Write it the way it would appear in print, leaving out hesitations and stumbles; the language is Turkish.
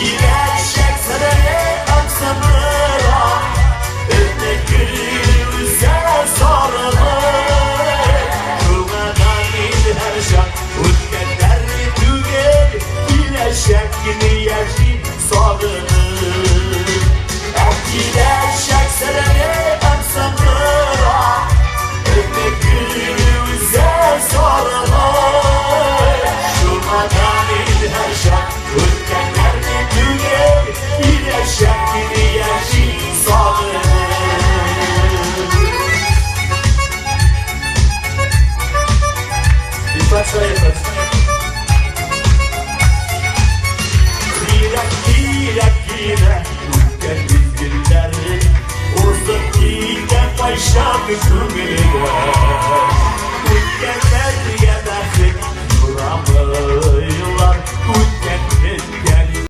Girecek seneye aksamıra, öpmek gülümüze sarılır. Durmadan il her şak, ötkenler tüger, girecek yine yerci sarılır. Girecek seneye aksamıra, öpmek gülümüze sarılır. Durmadan il her şak, ötkenler tüger, girecek yine yerci sarılır. Başla yapalım. Gire, ülken bizgirleri, uzak giden başa bütün